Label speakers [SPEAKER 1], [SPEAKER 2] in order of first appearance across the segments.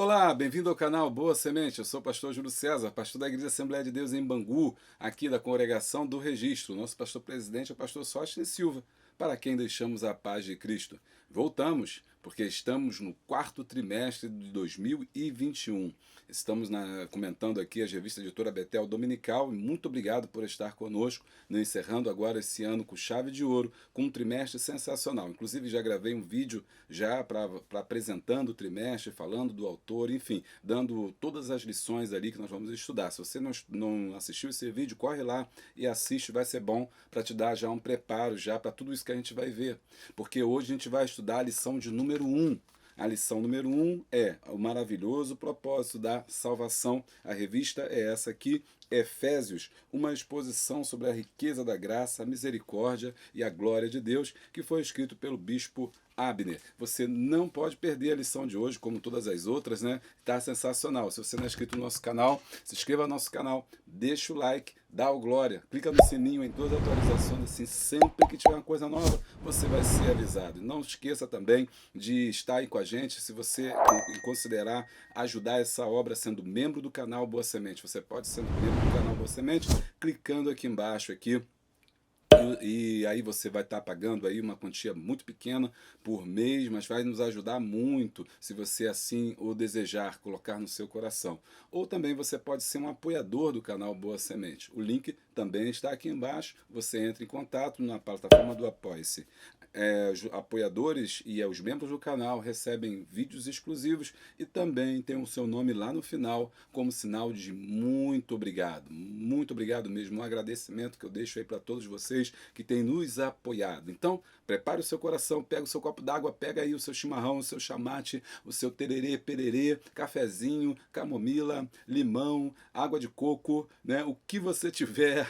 [SPEAKER 1] Olá, bem-vindo ao canal Boa Semente. Eu sou o pastor Júlio César, pastor da Igreja Assembleia de Deus em Bangu, aqui da congregação do Registro. Nosso pastor presidente é o pastor Sóstenes Silva, para quem deixamos a paz de Cristo. Voltamos, porque estamos no quarto trimestre de 2021. Estamos comentando aqui as revistas Editora Betel Dominical. Muito obrigado por estar conosco, encerrando agora esse ano com chave de ouro, com um trimestre sensacional. Inclusive já gravei um vídeo já para apresentando o trimestre, falando do autor, enfim, dando todas as lições ali que nós vamos estudar. Se você não assistiu esse vídeo, corre lá e assiste, vai ser bom para te dar já um preparo já para tudo isso que a gente vai ver. Porque hoje a gente vai estudar a lição de número 1. A lição número 1 é o maravilhoso propósito da salvação. A revista é essa aqui, Efésios, uma exposição sobre a riqueza da graça, a misericórdia e a glória de Deus, que foi escrito pelo bispo Abner. Você não pode perder a lição de hoje, como todas as outras, né? Tá sensacional. Se você não é inscrito no nosso canal, se inscreva no nosso canal, deixa o like, dá o glória, clica no sininho em todas as atualizações, assim, sempre que tiver uma coisa nova, você vai ser avisado. Não esqueça também de estar aí com a gente, se você considerar ajudar essa obra sendo membro do canal Boa Semente. Você pode ser membro do canal Boa Semente, clicando aqui embaixo, aqui, e aí você vai estar pagando aí uma quantia muito pequena por mês, mas vai nos ajudar muito se você assim o desejar, colocar no seu coração. Ou também você pode ser um apoiador do canal Boa Semente. O link também está aqui embaixo, você entra em contato na plataforma do Apoia-se. Os apoiadores e os membros do canal recebem vídeos exclusivos e também tem o seu nome lá no final como sinal de muito obrigado mesmo, um agradecimento que eu deixo aí para todos vocês que têm nos apoiado. Então, prepare o seu coração, pega o seu copo d'água, pega aí o seu chimarrão, o seu chamate, o seu tererê, pererê, cafezinho, camomila, limão, água de coco, né? O que você tiver,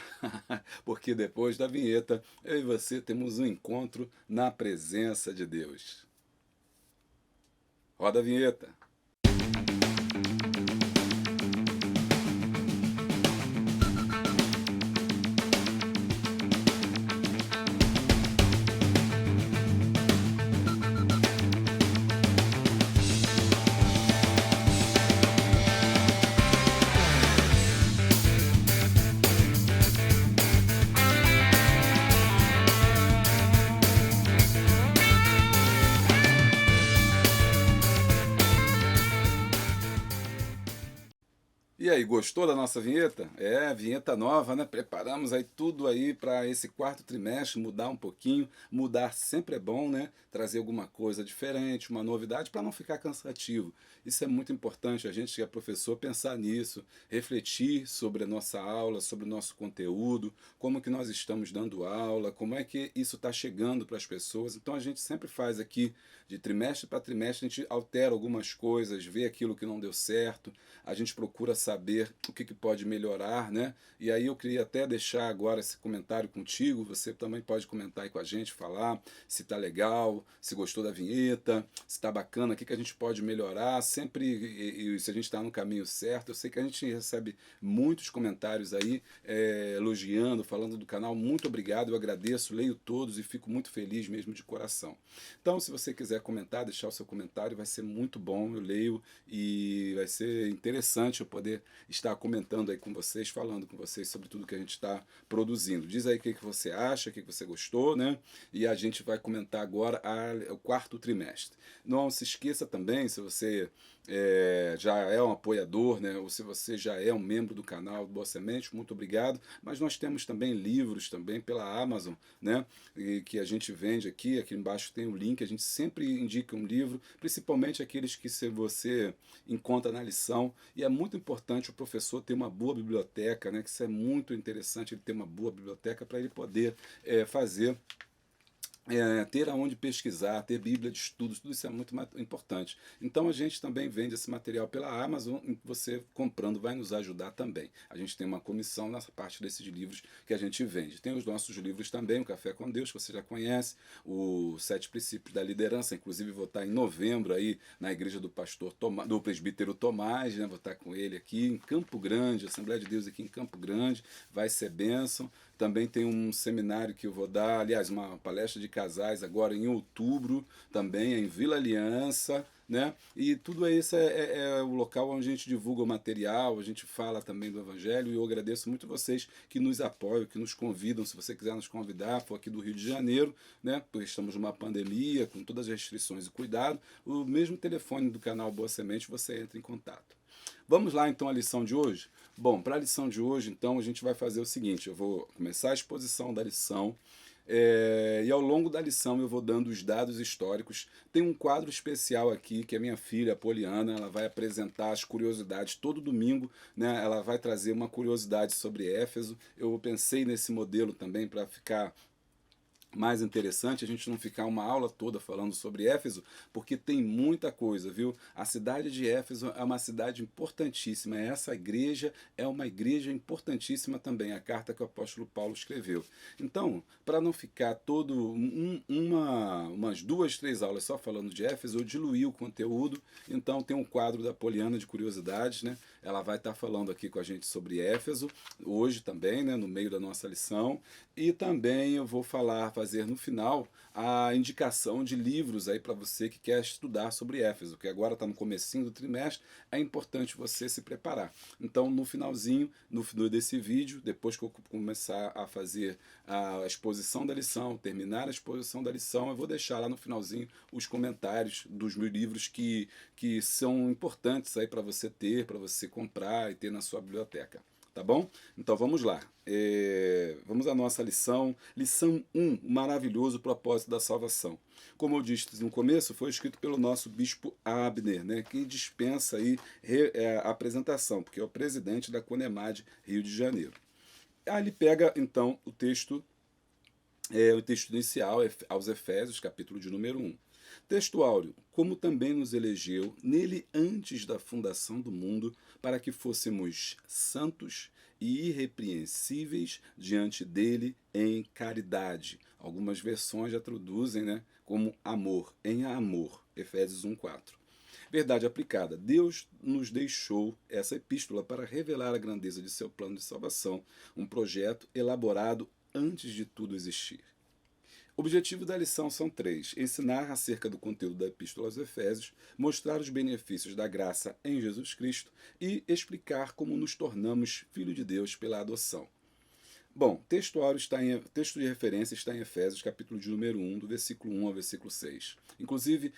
[SPEAKER 1] porque depois da vinheta, eu e você temos um encontro na presença de Deus. Roda a vinheta. E aí, gostou da nossa vinheta? É, vinheta nova, né? Preparamos aí tudo aí para esse quarto trimestre, mudar um pouquinho. Mudar sempre é bom, né? Trazer alguma coisa diferente, uma novidade para não ficar cansativo. Isso é muito importante, a gente que é professor pensar nisso, refletir sobre a nossa aula, sobre o nosso conteúdo, como que nós estamos dando aula, como é que isso está chegando para as pessoas. Então a gente sempre faz aqui, de trimestre para trimestre, a gente altera algumas coisas, vê aquilo que não deu certo, a gente procura saber o que pode melhorar, né? E aí eu queria até deixar agora esse comentário contigo, você também pode comentar aí com a gente, falar se tá legal, se gostou da vinheta, se tá bacana, o que a gente pode melhorar, sempre, e se a gente está no caminho certo. Eu sei que a gente recebe muitos comentários aí, elogiando, falando do canal, muito obrigado, eu agradeço, leio todos e fico muito feliz mesmo de coração. Então, se você quiser comentar, deixar o seu comentário, vai ser muito bom, eu leio e vai ser interessante eu poder estar comentando aí com vocês, falando com vocês sobre tudo que a gente está produzindo. Diz aí o que você acha, o que você gostou, né? E a gente vai comentar agora o quarto trimestre. Não se esqueça também, se você já é um apoiador, né? Ou se você já é um membro do canal Boa Semente, muito obrigado. Mas nós temos também livros também pela Amazon, né? E que a gente vende aqui embaixo tem um link, a gente sempre indica um livro, principalmente aqueles que você encontra na lição, e é muito importante o professor ter uma boa biblioteca, né? Que isso é muito interessante, ele ter uma boa biblioteca para ele poder fazer ter aonde pesquisar, ter bíblia de estudos, tudo isso é muito importante. Então a gente também vende esse material pela Amazon, e você comprando vai nos ajudar também. A gente tem uma comissão nessa parte desses livros que a gente vende. Tem os nossos livros também, o Café com Deus, que você já conhece, o 7 Princípios da Liderança, inclusive vou estar em novembro aí na igreja do do presbítero Tomás, né? Vou estar com ele aqui em Campo Grande, Assembleia de Deus aqui em Campo Grande, vai ser bênção. Também tem um seminário que eu vou dar, aliás, uma palestra de casais agora em outubro, também em Vila Aliança, né? E tudo isso é o local onde a gente divulga o material, a gente fala também do Evangelho, e eu agradeço muito vocês que nos apoiam, que nos convidam. Se você quiser nos convidar, for aqui do Rio de Janeiro, né? Porque estamos numa pandemia, com todas as restrições e cuidado, o mesmo telefone do canal Boa Semente, você entra em contato. Vamos lá então à lição de hoje? Bom, para a lição de hoje, então, a gente vai fazer o seguinte: eu vou começar a exposição da lição. E ao longo da lição eu vou dando os dados históricos. Tem um quadro especial aqui que a minha filha, a Poliana, ela vai apresentar as curiosidades todo domingo, né? Ela vai trazer uma curiosidade sobre Éfeso. Eu pensei nesse modelo também para ficar mais interessante a gente não ficar uma aula toda falando sobre Éfeso, porque tem muita coisa, viu? A cidade de Éfeso é uma cidade importantíssima. Essa igreja é uma igreja importantíssima também, a carta que o apóstolo Paulo escreveu. Então, para não ficar umas 2, 3 aulas só falando de Éfeso, eu diluí o conteúdo. Então, tem um quadro da Poliana de curiosidades, né? Ela vai estar falando aqui com a gente sobre Éfeso, hoje também, né? No meio da nossa lição. E também eu vou fazer no final a indicação de livros aí para você que quer estudar sobre Éfeso, que agora está no comecinho do trimestre, é importante você se preparar. Então, no finalzinho desse vídeo, depois que eu começar a fazer a exposição da lição, terminar a exposição da lição, eu vou deixar lá no finalzinho os comentários dos meus livros que são importantes aí para você ter, para você comprar e ter na sua biblioteca. Tá bom? Então vamos lá. Vamos à nossa lição. Lição 1, o maravilhoso propósito da salvação. Como eu disse no começo, foi escrito pelo nosso bispo Abner, né, que dispensa aí a apresentação, porque é o presidente da Conemad Rio de Janeiro. Aí ele pega então o texto inicial aos Efésios, capítulo de número 1. Texto áureo: como também nos elegeu nele antes da fundação do mundo, para que fôssemos santos e irrepreensíveis diante dele em caridade. Algumas versões já traduzem, né, como amor, em amor. Efésios 1:4. Verdade aplicada: Deus nos deixou essa epístola para revelar a grandeza de seu plano de salvação, um projeto elaborado antes de tudo existir. O objetivo da lição são 3: ensinar acerca do conteúdo da Epístola aos Efésios, mostrar os benefícios da graça em Jesus Cristo e explicar como nos tornamos filho de Deus pela adoção. Bom, texto de referência está em Efésios, capítulo de número 1, do versículo 1 ao versículo 6. Inclusive,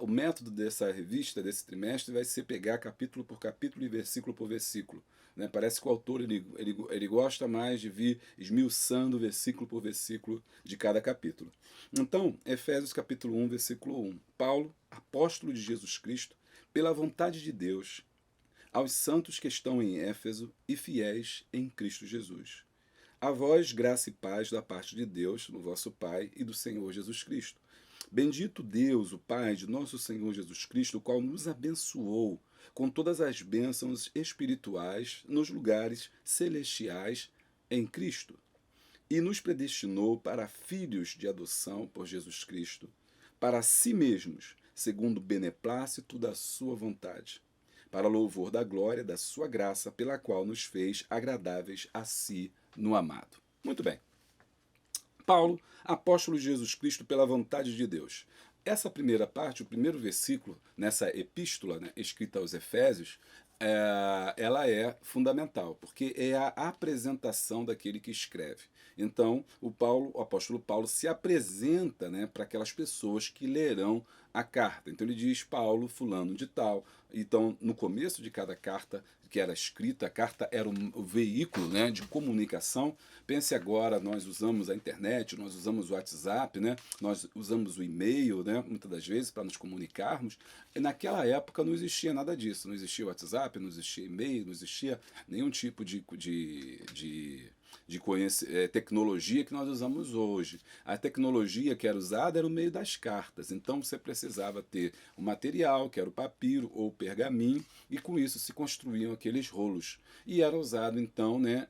[SPEAKER 1] o método dessa revista, desse trimestre, vai ser pegar capítulo por capítulo e versículo por versículo. Né? Parece que o autor ele gosta mais de vir esmiuçando versículo por versículo de cada capítulo. Então, Efésios capítulo 1, versículo 1. Paulo, apóstolo de Jesus Cristo, pela vontade de Deus, aos santos que estão em Éfeso e fiéis em Cristo Jesus. A vós, graça e paz da parte de Deus, do vosso Pai e do Senhor Jesus Cristo. Bendito Deus, o Pai de nosso Senhor Jesus Cristo, o qual nos abençoou com todas as bênçãos espirituais nos lugares celestiais em Cristo, e nos predestinou para filhos de adoção por Jesus Cristo, para si mesmos, segundo o beneplácito da sua vontade, para louvor da glória da sua graça, pela qual nos fez agradáveis a si no amado. Muito bem. Paulo, apóstolo de Jesus Cristo pela vontade de Deus. Essa primeira parte, o primeiro versículo, nessa epístola, né, escrita aos Efésios, ela é fundamental, porque é a apresentação daquele que escreve. Então, o apóstolo Paulo se apresenta, né, para aquelas pessoas que lerão a carta. Então ele diz: Paulo, fulano de tal. Então, no começo de cada carta que era escrita, a carta era o veículo, né, de comunicação. Pense agora, nós usamos a internet, nós usamos o WhatsApp, né, nós usamos o e-mail, né, muitas das vezes, para nos comunicarmos. E naquela época não existia nada disso. Não existia WhatsApp, não existia e-mail, não existia nenhum tipo de tecnologia que nós usamos hoje. A tecnologia que era usada era o meio das cartas. Então você precisava ter o material, que era o papiro ou o pergaminho, e com isso se construíam aqueles rolos. E era usado então, né,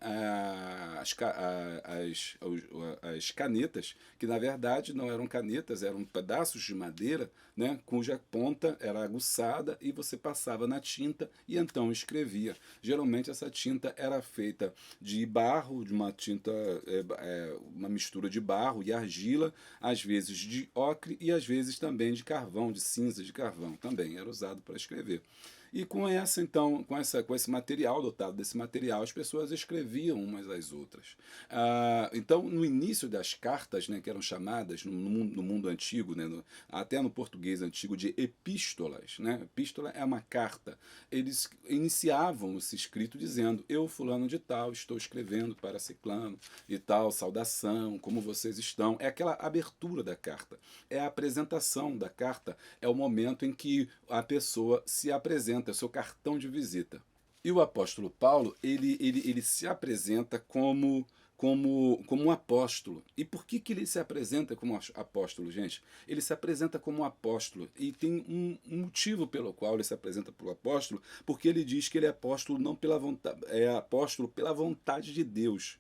[SPEAKER 1] as canetas, que na verdade não eram canetas, eram pedaços de madeira, né, cuja ponta era aguçada, e você passava na tinta e então escrevia. Geralmente essa tinta era feita de barro, de uma tinta, uma mistura de barro e argila, às vezes de ocre e às vezes também de carvão, de cinza de carvão, também era usado para escrever. E com essa, então, com esse material, dotado desse material, as pessoas escreviam umas às outras. Então, no início das cartas, né, que eram chamadas no mundo antigo, né, até no português antigo, de epístolas, né? Epístola é uma carta. Eles iniciavam esse escrito dizendo: eu, fulano de tal, estou escrevendo para ciclano e tal, saudação, como vocês estão. É aquela abertura da carta, é a apresentação da carta, é o momento em que a pessoa se apresenta, é o seu cartão de visita. E o apóstolo Paulo, ele se apresenta como um apóstolo. E por que ele se apresenta como apóstolo, gente? Ele se apresenta como um apóstolo. E tem um motivo pelo qual ele se apresenta como apóstolo, porque ele diz que ele é apóstolo não pela vontade, é apóstolo pela vontade de Deus,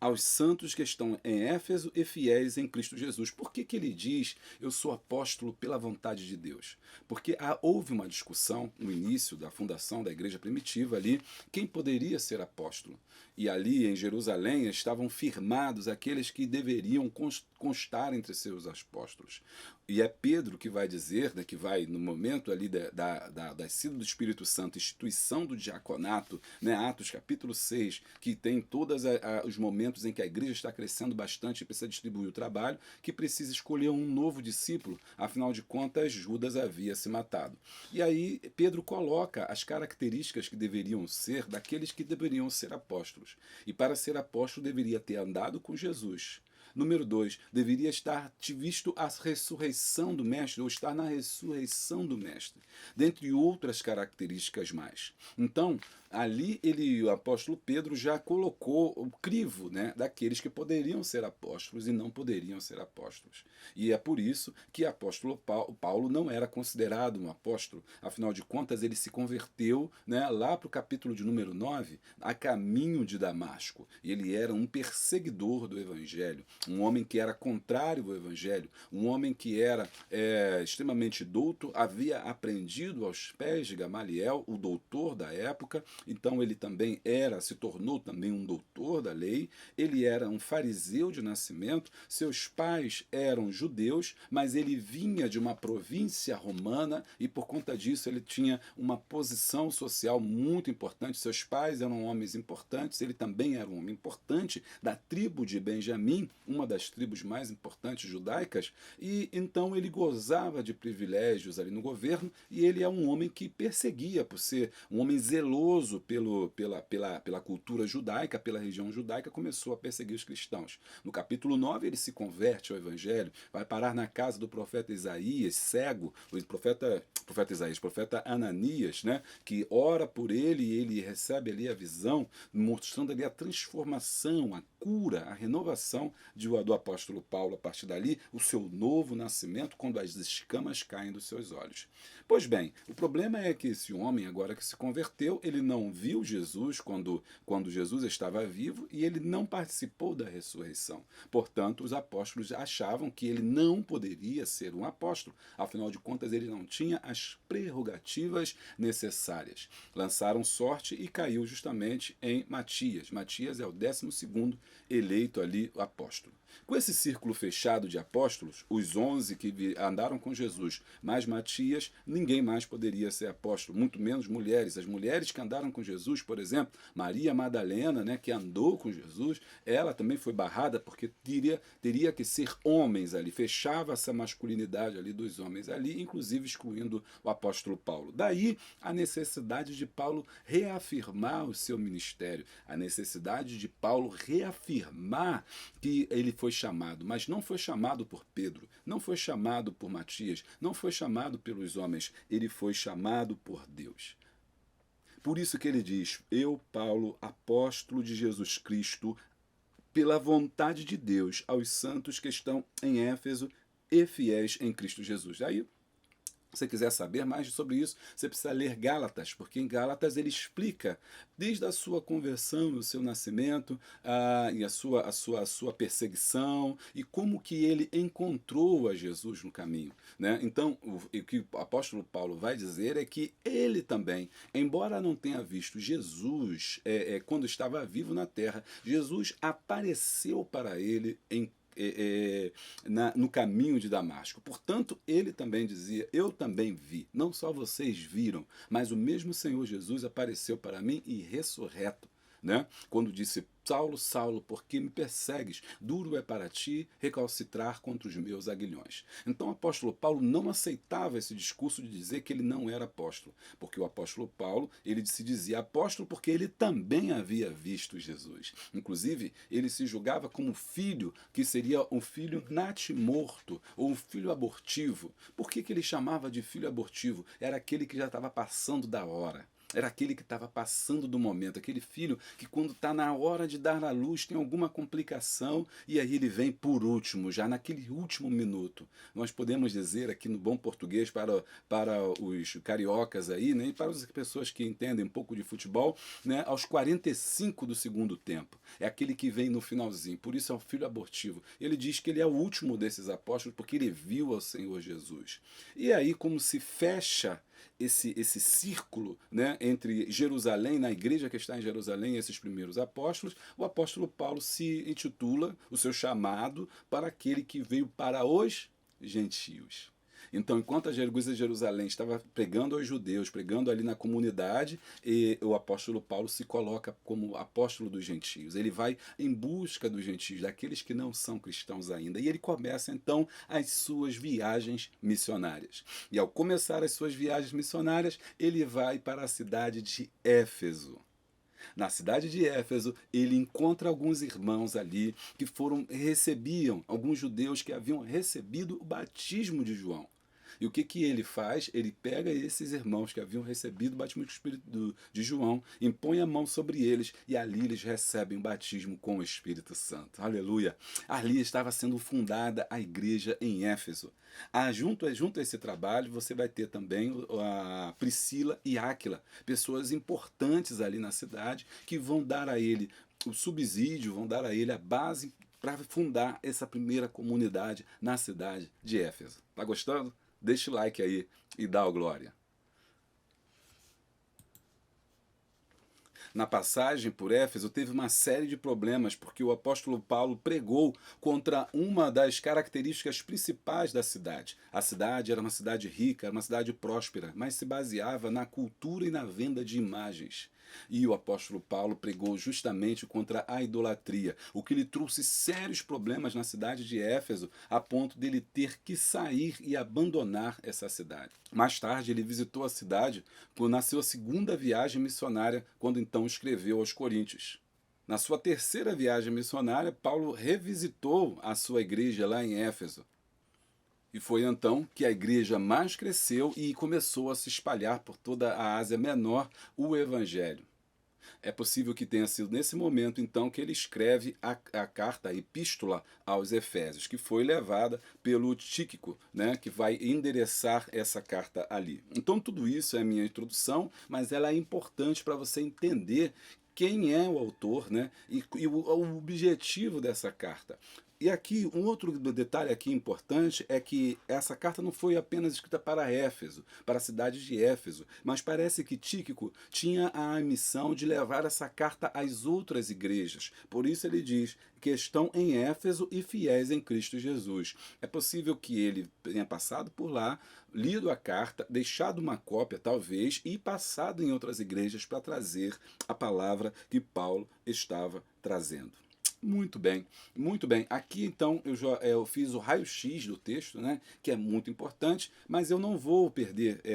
[SPEAKER 1] aos santos que estão em Éfeso e fiéis em Cristo Jesus. Por que ele diz: eu sou apóstolo pela vontade de Deus? Porque houve uma discussão no início da fundação da igreja primitiva ali, quem poderia ser apóstolo. E ali em Jerusalém estavam firmados aqueles que deveriam constar entre seus apóstolos. E é Pedro que vai dizer, né, que vai, no momento ali da descida do Espírito Santo, instituição do diaconato, né, Atos capítulo 6, que tem todos os momentos em que a igreja está crescendo bastante e precisa distribuir o trabalho, que precisa escolher um novo discípulo, afinal de contas Judas havia se matado. E aí Pedro coloca as características que deveriam ser daqueles que deveriam ser apóstolos. E para ser apóstolo deveria ter andado com Jesus. Número 2, deveria estar visto a ressurreição do Mestre, ou estar na ressurreição do Mestre, dentre outras características mais. Então, ali o apóstolo Pedro já colocou o crivo, né, daqueles que poderiam ser apóstolos e não poderiam ser apóstolos. E é por isso que o apóstolo Paulo não era considerado um apóstolo, afinal de contas ele se converteu, né, lá para o capítulo de número 9, a caminho de Damasco. E ele era um perseguidor do evangelho, um homem que era contrário ao evangelho, um homem que era extremamente douto, havia aprendido aos pés de Gamaliel, o doutor da época. Então ele também se tornou também um doutor da lei, ele era um fariseu de nascimento, seus pais eram judeus, mas ele vinha de uma província romana e por conta disso ele tinha uma posição social muito importante, seus pais eram homens importantes, ele também era um homem importante da tribo de Benjamim, uma das tribos mais importantes judaicas, e então ele gozava de privilégios ali no governo, e ele é um homem que perseguia por ser um homem zeloso pela cultura judaica, pela região judaica, começou a perseguir os cristãos. No capítulo 9 ele se converte ao evangelho, vai parar na casa do profeta Isaías, cego, o profeta Ananias, né, que ora por ele e ele recebe ali a visão, mostrando ali a transformação, a cura, a renovação do apóstolo Paulo a partir dali, o seu novo nascimento, quando as escamas caem dos seus olhos. Pois bem, o problema é que esse homem, agora que se converteu, ele não viu Jesus quando Jesus estava vivo e ele não participou da ressurreição. Portanto, os apóstolos achavam que ele não poderia ser um apóstolo, afinal de contas ele não tinha as prerrogativas necessárias. Lançaram sorte e caiu justamente em Matias. Matias é o 12º eleito ali apóstolo. Com esse círculo fechado de apóstolos, os 11 que andaram com Jesus, mais Matias, ninguém mais poderia ser apóstolo, muito menos mulheres. As mulheres que andaram com Jesus, por exemplo, Maria Madalena, né, que andou com Jesus, ela também foi barrada porque teria que ser homens ali, fechava essa masculinidade ali dos homens ali, inclusive excluindo o apóstolo Paulo. Daí a necessidade de Paulo reafirmar o seu ministério, a necessidade de Paulo reafirmar que ele foi chamado, mas não foi chamado por Pedro, não foi chamado por Matias, não foi chamado pelos homens, ele foi chamado por Deus. Por isso que ele diz: eu, Paulo, apóstolo de Jesus Cristo, pela vontade de Deus, aos santos que estão em Éfeso e fiéis em Cristo Jesus. Aí Se você quiser saber mais sobre isso, você precisa ler Gálatas, porque em Gálatas ele explica desde a sua conversão, o seu nascimento, e a sua perseguição, e como que ele encontrou a Jesus no caminho. Né? Então, o que o apóstolo Paulo vai dizer é que ele também, embora não tenha visto Jesus quando estava vivo na terra, Jesus apareceu para ele no caminho de Damasco. Portanto, ele também dizia: eu também vi, não só vocês viram, mas o mesmo Senhor Jesus apareceu para mim e ressurreto. Né? Quando disse: Saulo, Saulo, por que me persegues? Duro é para ti recalcitrar contra os meus aguilhões. Então o apóstolo Paulo não aceitava esse discurso de dizer que ele não era apóstolo, porque o apóstolo Paulo, ele se dizia apóstolo porque ele também havia visto Jesus. Inclusive, ele se julgava como filho, que seria um filho natimorto, ou um filho abortivo. Por que ele chamava de filho abortivo? Era aquele que já estava passando da hora. Era aquele que estava passando do momento, aquele filho que quando está na hora de dar à luz tem alguma complicação e aí ele vem por último, já naquele último minuto. Nós podemos dizer aqui no bom português para os cariocas aí, né, e para as pessoas que entendem um pouco de futebol, né, aos 45 do segundo tempo. É aquele que vem no finalzinho, por isso é o filho abortivo. Ele diz que ele é o último desses apóstolos porque ele viu ao Senhor Jesus. E aí como se fecha esse círculo, né, entre Jerusalém, na igreja que está em Jerusalém, esses primeiros apóstolos, o apóstolo Paulo se intitula o seu chamado para aquele que veio para os gentios. Então, enquanto a igreja de Jerusalém estava pregando aos judeus, pregando ali na comunidade, o apóstolo Paulo se coloca como apóstolo dos gentios. Ele vai em busca dos gentios, daqueles que não são cristãos ainda. E ele começa, então, as suas viagens missionárias. E ao começar as suas viagens missionárias, ele vai para a cidade de Éfeso. Na cidade de Éfeso, ele encontra alguns irmãos ali que recebiam, alguns judeus que haviam recebido o batismo de João. E o que ele faz? Ele pega esses irmãos que haviam recebido o batismo de João, impõe a mão sobre eles e ali eles recebem o batismo com o Espírito Santo. Aleluia! Ali estava sendo fundada a igreja em Éfeso. Junto a esse trabalho, você vai ter também a Priscila e Áquila, pessoas importantes ali na cidade que vão dar a ele o subsídio, vão dar a ele a base para fundar essa primeira comunidade na cidade de Éfeso. Tá gostando? Deixa o like aí e dá o glória. Na passagem por Éfeso teve uma série de problemas porque o apóstolo Paulo pregou contra uma das características principais da cidade. A cidade era uma cidade rica, era uma cidade próspera, mas se baseava na cultura e na venda de imagens. E o apóstolo Paulo pregou justamente contra a idolatria, o que lhe trouxe sérios problemas na cidade de Éfeso, a ponto dele ter que sair e abandonar essa cidade. Mais tarde, ele visitou a cidade na sua segunda viagem missionária, quando então escreveu aos Coríntios. Na sua terceira viagem missionária, Paulo revisitou a sua igreja lá em Éfeso. E foi então que a igreja mais cresceu e começou a se espalhar por toda a Ásia Menor o Evangelho. É possível que tenha sido nesse momento, então, que ele escreve a carta, a epístola aos Efésios, que foi levada pelo Tíquico, né, que vai endereçar essa carta ali. Então, tudo isso é a minha introdução, mas ela é importante para você entender quem é o autor, né, e o objetivo dessa carta. E aqui, um outro detalhe aqui importante é que essa carta não foi apenas escrita para Éfeso, para a cidade de Éfeso, mas parece que Tíquico tinha a missão de levar essa carta às outras igrejas. Por isso ele diz que estão em Éfeso e fiéis em Cristo Jesus. É possível que ele tenha passado por lá, lido a carta, deixado uma cópia talvez e passado em outras igrejas para trazer a palavra que Paulo estava trazendo. Muito bem, muito bem. Aqui então eu fiz o raio-x do texto, né, que é muito importante, mas eu não vou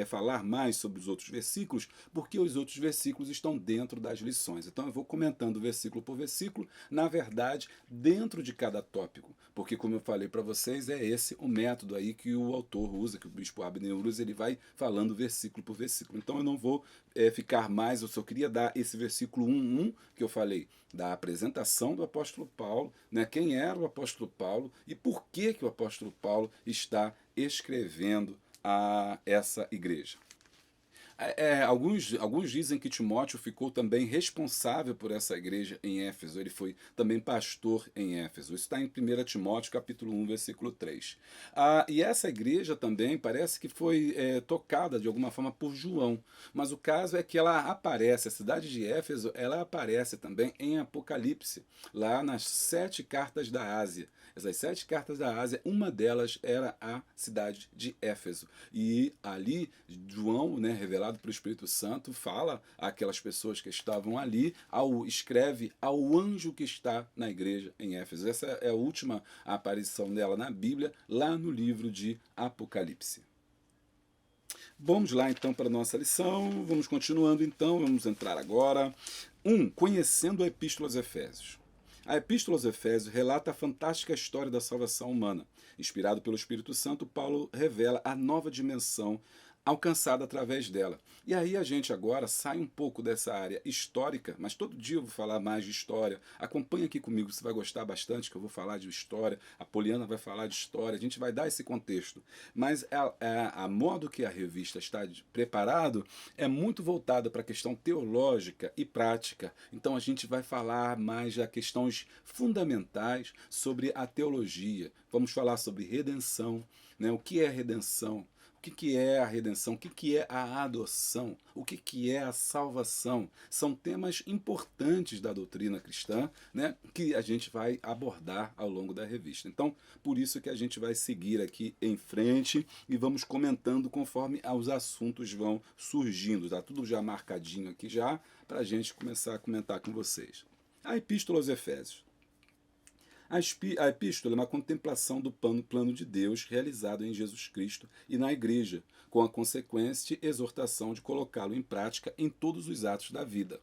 [SPEAKER 1] falar mais sobre os outros versículos, porque os outros versículos estão dentro das lições. Então eu vou comentando versículo por versículo, na verdade, dentro de cada tópico, porque como eu falei para vocês, é esse o método aí que o autor usa, que o bispo Abner usa, ele vai falando versículo por versículo. Então eu não vou ficar mais, eu só queria dar esse versículo 1:1 que eu falei, da apresentação do apóstolo Paulo, né? Quem era o apóstolo Paulo e por que o apóstolo Paulo está escrevendo a essa igreja. Alguns dizem que Timóteo ficou também responsável por essa igreja em Éfeso. Ele foi também pastor em Éfeso. Isso está em 1 Timóteo capítulo 1, versículo 3. E essa igreja também parece que foi tocada de alguma forma por João. Mas o caso é que ela aparece, a cidade de Éfeso, ela aparece também em Apocalipse, lá nas 7 cartas da Ásia. Essas 7 cartas da Ásia, uma delas era a cidade de Éfeso. E ali, João, né, revelado pelo Espírito Santo, fala àquelas pessoas que estavam ali, escreve ao anjo que está na igreja em Éfeso. Essa é a última aparição dela na Bíblia, lá no livro de Apocalipse. Vamos lá então para a nossa lição, vamos continuando então, vamos entrar agora. 1. Conhecendo a Epístola aos Efésios. A Epístola aos Efésios relata a fantástica história da salvação humana. Inspirado pelo Espírito Santo, Paulo revela a nova dimensão alcançada através dela. E aí a gente agora sai um pouco dessa área histórica, mas todo dia eu vou falar mais de história. Acompanha aqui comigo, você vai gostar bastante que eu vou falar de história, a Poliana vai falar de história, a gente vai dar esse contexto. Mas a modo que a revista está preparado é muito voltada para a questão teológica e prática. Então a gente vai falar mais de questões fundamentais sobre a teologia. Vamos falar sobre redenção, né? O que é redenção? O que é a redenção? O que é a adoção? O que é a salvação? São temas importantes da doutrina cristã, né, que a gente vai abordar ao longo da revista. Então, por isso que a gente vai seguir aqui em frente e vamos comentando conforme os assuntos vão surgindo. Está tudo já marcadinho aqui já para a gente começar a comentar com vocês. A Epístola aos Efésios. A epístola é uma contemplação do plano de Deus realizado em Jesus Cristo e na Igreja, com a consequente exortação de colocá-lo em prática em todos os atos da vida.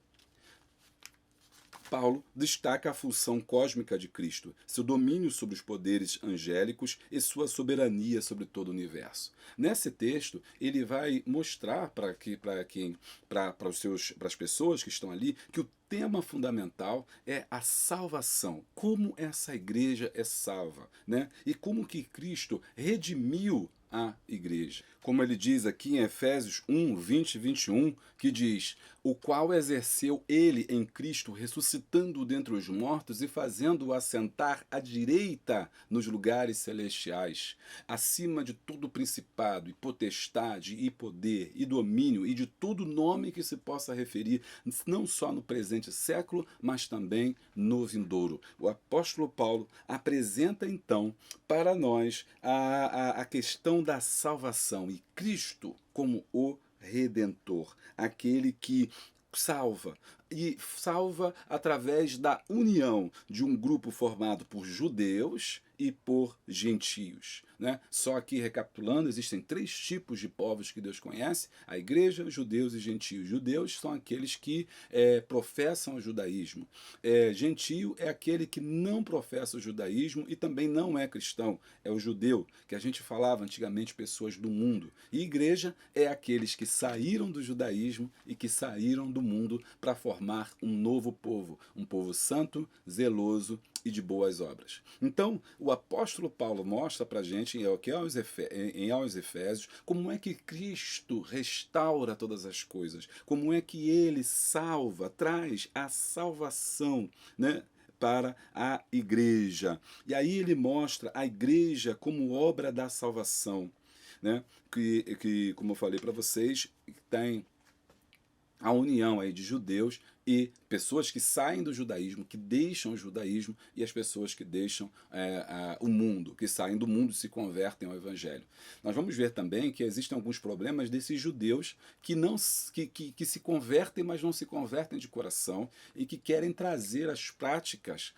[SPEAKER 1] Paulo destaca a função cósmica de Cristo, seu domínio sobre os poderes angélicos e sua soberania sobre todo o universo. Nesse texto, ele vai mostrar para as pessoas que estão ali que o tema fundamental é a salvação, como essa igreja é salva, né? E como que Cristo redimiu a igreja. Como ele diz aqui em Efésios 1, 20 e 21, que diz: o qual exerceu ele em Cristo, ressuscitando-o dentre os mortos e fazendo-o assentar à direita nos lugares celestiais, acima de todo principado e potestade e poder e domínio e de todo nome que se possa referir, não só no presente século, mas também no vindouro. O apóstolo Paulo apresenta então para nós a questão da salvação e Cristo como o Redentor, aquele que salva, e salva através da união de um grupo formado por judeus e por gentios, né? Só aqui recapitulando, existem 3 tipos de povos que Deus conhece: a igreja, judeus e gentios. Judeus são aqueles que professam o judaísmo. Gentio é aquele que não professa o judaísmo e também não é cristão, é o judeu, que a gente falava antigamente pessoas do mundo. E igreja é aqueles que saíram do judaísmo e que saíram do mundo para formar um novo povo, um povo santo, zeloso e de boas obras. Então, o apóstolo Paulo mostra para a gente aos Efésios como é que Cristo restaura todas as coisas, como é que ele salva, traz a salvação, né, para a igreja. E aí ele mostra a igreja como obra da salvação, né, que como eu falei para vocês, tem a união aí de judeus e pessoas que saem do judaísmo, que deixam o judaísmo, e as pessoas que deixam o mundo, que saem do mundo e se convertem ao evangelho. Nós vamos ver também que existem alguns problemas desses judeus que se convertem, mas não se convertem de coração e que querem trazer as práticas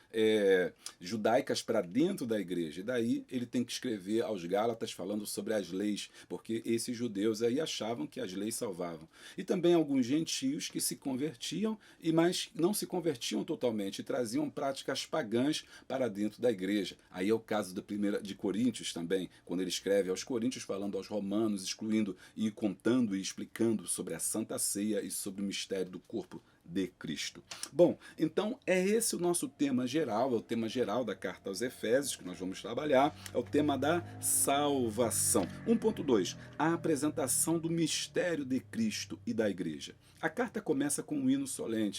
[SPEAKER 1] judaicas para dentro da igreja. E daí ele tem que escrever aos Gálatas falando sobre as leis, porque esses judeus aí achavam que as leis salvavam. E também alguns gentios que se convertiam, mas não se convertiam totalmente e traziam práticas pagãs para dentro da igreja. Aí é o caso de Coríntios também, quando ele escreve aos Coríntios falando aos romanos, excluindo e contando e explicando sobre a Santa Ceia e sobre o mistério do corpo de Cristo. Bom, então é esse o nosso tema geral, é o tema geral da carta aos Efésios que nós vamos trabalhar, é o tema da salvação. 1.2, a apresentação do mistério de Cristo e da igreja. A carta começa com um hino solene.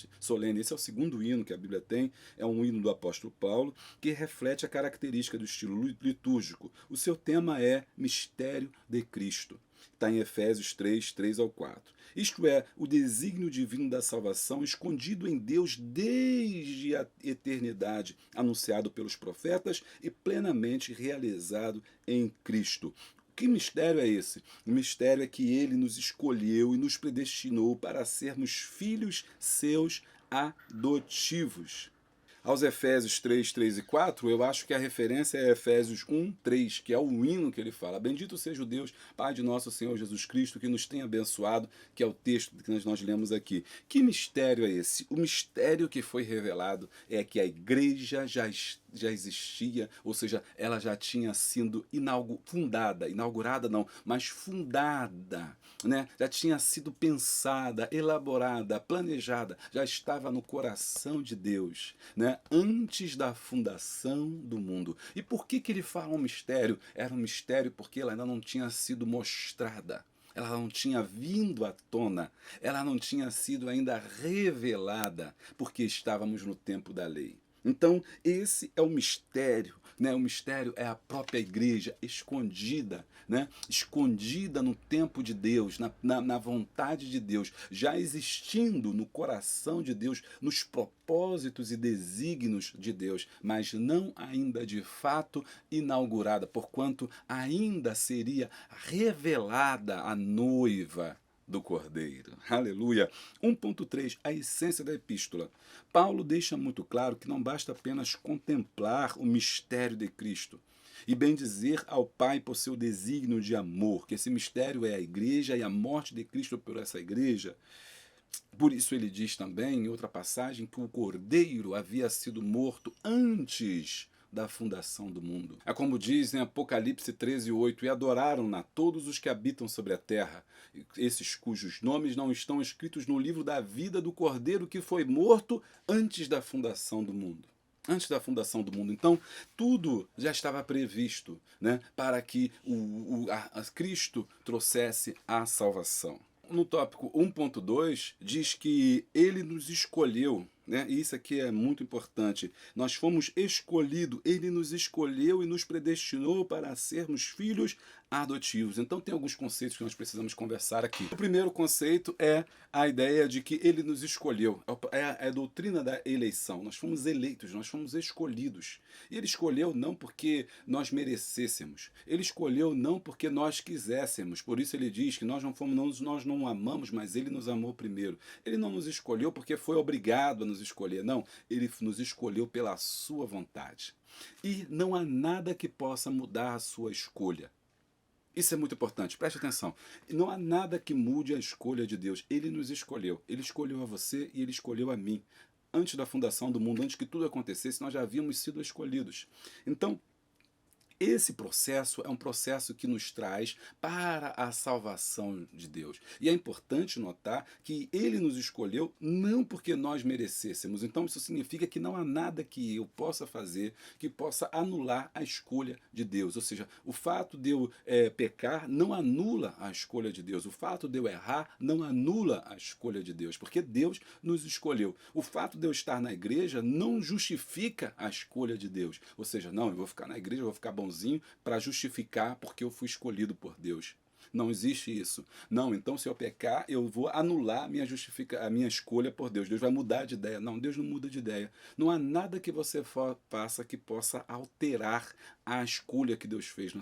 [SPEAKER 1] Esse é o segundo hino que a Bíblia tem, é um hino do apóstolo Paulo, que reflete a característica do estilo litúrgico. O seu tema é mistério de Cristo. Está em Efésios 3, 3 ao 4. Isto é, o desígnio divino da salvação escondido em Deus desde a eternidade, anunciado pelos profetas e plenamente realizado em Cristo. Que mistério é esse? O mistério é que ele nos escolheu e nos predestinou para sermos filhos seus adotivos. Aos Efésios 3, 3 e 4, eu acho que a referência é Efésios 1, 3, que é o hino que ele fala. Bendito seja o Deus, Pai de nosso Senhor Jesus Cristo, que nos tem abençoado, que é o texto que nós lemos aqui. Que mistério é esse? O mistério que foi revelado é que a igreja já existia, ou seja, ela já tinha sido inaugurada não, mas fundada, né? Já tinha sido pensada, elaborada, planejada, já estava no coração de Deus, né? Antes da fundação do mundo. E por que ele fala um mistério? Era um mistério porque ela ainda não tinha sido mostrada. Ela não tinha vindo à tona, ela não tinha sido ainda revelada, porque estávamos no tempo da lei. Então, esse é o mistério, né? O mistério é a própria igreja escondida, né? Escondida no tempo de Deus, na vontade de Deus, já existindo no coração de Deus, nos propósitos e desígnios de Deus, mas não ainda de fato inaugurada, porquanto ainda seria revelada a noiva do Cordeiro. Aleluia. 1.3, a essência da epístola. Paulo deixa muito claro que não basta apenas contemplar o mistério de Cristo e bendizer ao Pai por seu desígnio de amor, que esse mistério é a igreja e a morte de Cristo por essa igreja. Por isso ele diz também, em outra passagem, que o Cordeiro havia sido morto antes da fundação do mundo. É como diz em Apocalipse 13, 8, e adoraram-na todos os que habitam sobre a terra, esses cujos nomes não estão escritos no livro da vida do Cordeiro que foi morto antes da fundação do mundo. Antes da fundação do mundo. Então, tudo já estava previsto, né, para que a Cristo trouxesse a salvação. No tópico 1.2 diz que ele nos escolheu, né? E isso aqui é muito importante. Nós fomos escolhidos, ele nos escolheu e nos predestinou para sermos filhos adotivos. Então tem alguns conceitos que nós precisamos conversar aqui. O primeiro conceito é a ideia de que ele nos escolheu. É a doutrina da eleição. Nós fomos eleitos, nós fomos escolhidos. E ele escolheu não porque nós merecêssemos. Ele escolheu não porque nós quiséssemos. Por isso ele diz que nós não amamos, mas ele nos amou primeiro. Ele não nos escolheu porque foi obrigado a nos escolher. Não, ele nos escolheu pela sua vontade. E não há nada que possa mudar a sua escolha. Isso é muito importante, preste atenção. Não há nada que mude a escolha de Deus. Ele nos escolheu. Ele escolheu a você e ele escolheu a mim. Antes da fundação do mundo, antes que tudo acontecesse, nós já havíamos sido escolhidos. Então, esse processo é um processo que nos traz para a salvação de Deus. E é importante notar que ele nos escolheu não porque nós merecêssemos. Então isso significa que não há nada que eu possa fazer que possa anular a escolha de Deus. Ou seja, o fato de eu pecar não anula a escolha de Deus. O fato de eu errar não anula a escolha de Deus, porque Deus nos escolheu. O fato de eu estar na igreja não justifica a escolha de Deus. Ou seja, não, eu vou ficar na igreja, eu vou ficar bonzinho para justificar porque eu fui escolhido por Deus. Não existe isso. Não, então se eu pecar, eu vou anular a minha escolha por Deus. Deus vai mudar de ideia. Não, Deus não muda de ideia. Não há nada que você faça que possa alterar a escolha que Deus fez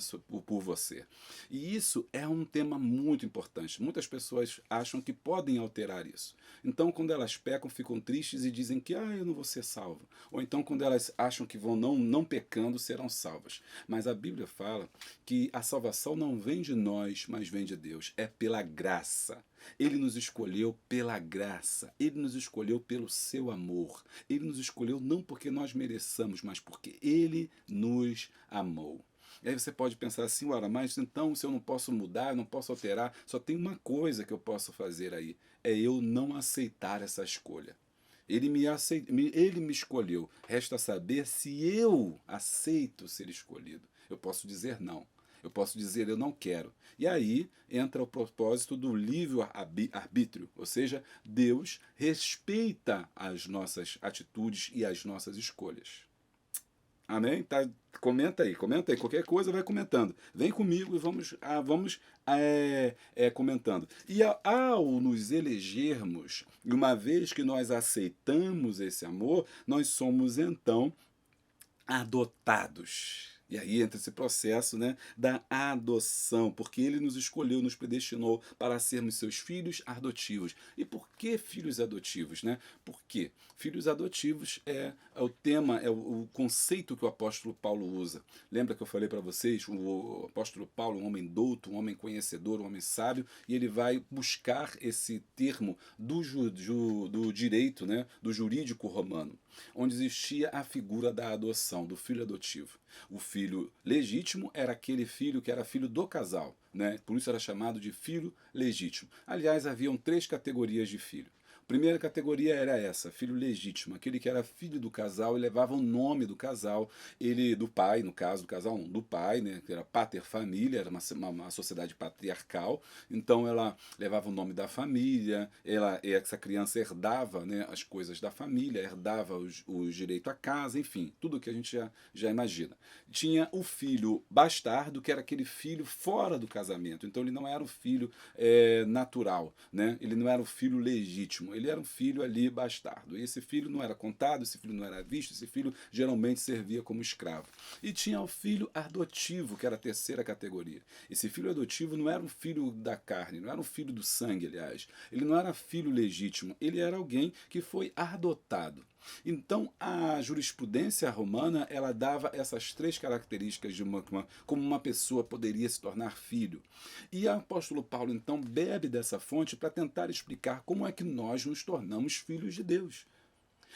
[SPEAKER 1] por você. E isso é um tema muito importante. Muitas pessoas acham que podem alterar isso. Então, quando elas pecam, ficam tristes e dizem que eu não vou ser salvo. Ou então, quando elas acham que vão não pecando, serão salvas. Mas a Bíblia fala que a salvação não vem de nós, mas vem de Deus. É pela graça. Ele nos escolheu pela graça. Ele nos escolheu pelo seu amor. Ele nos escolheu não porque nós mereçamos, mas porque ele nos amou. E aí você pode pensar assim, ora, mas então se eu não posso mudar, eu não posso alterar, só tem uma coisa que eu posso fazer aí, é eu não aceitar essa escolha. Ele me escolheu. Resta saber se eu aceito ser escolhido. Eu posso dizer não. Eu posso dizer eu não quero. E aí entra o propósito do livre-arbítrio, ou seja, Deus respeita as nossas atitudes e as nossas escolhas. Amém? Tá, comenta aí, qualquer coisa vai comentando. Vem comigo e vamos comentando. E ao nos elegermos, e uma vez que nós aceitamos esse amor, nós somos então adotados. E aí entra esse processo, né, da adoção, porque ele nos escolheu, nos predestinou para sermos seus filhos adotivos. E por que filhos adotivos, né? Por quê? Filhos adotivos é o tema, o conceito que o apóstolo Paulo usa. Lembra que eu falei para vocês, o apóstolo Paulo, um homem douto, um homem conhecedor, um homem sábio, e ele vai buscar esse termo do direito, né, do jurídico romano, onde existia a figura da adoção, do filho adotivo. O filho legítimo era aquele filho que era filho do casal, né? Por isso era chamado de filho legítimo. Aliás, haviam 3 categorias de filho. A primeira categoria era essa, filho legítimo, aquele que era filho do casal e levava o nome do casal, ele do pai, no caso do casal, não, do pai, né, que era pater família, era uma sociedade patriarcal, então ela levava o nome da família, essa criança herdava, né, as coisas da família, herdava os direitos à casa, enfim, tudo que a gente já imagina. Tinha o filho bastardo, que era aquele filho fora do casamento, então ele não era o filho natural, né, ele não era o filho legítimo, ele era um filho ali bastardo. E esse filho não era contado, esse filho não era visto, esse filho geralmente servia como escravo. E tinha o filho adotivo, que era a terceira categoria. Esse filho adotivo não era um filho da carne, não era um filho do sangue, aliás. Ele não era filho legítimo, ele era alguém que foi adotado. Então, a jurisprudência romana, ela dava essas 3 características de como uma pessoa poderia se tornar filho. E o apóstolo Paulo, então, bebe dessa fonte para tentar explicar como é que nós nos tornamos filhos de Deus.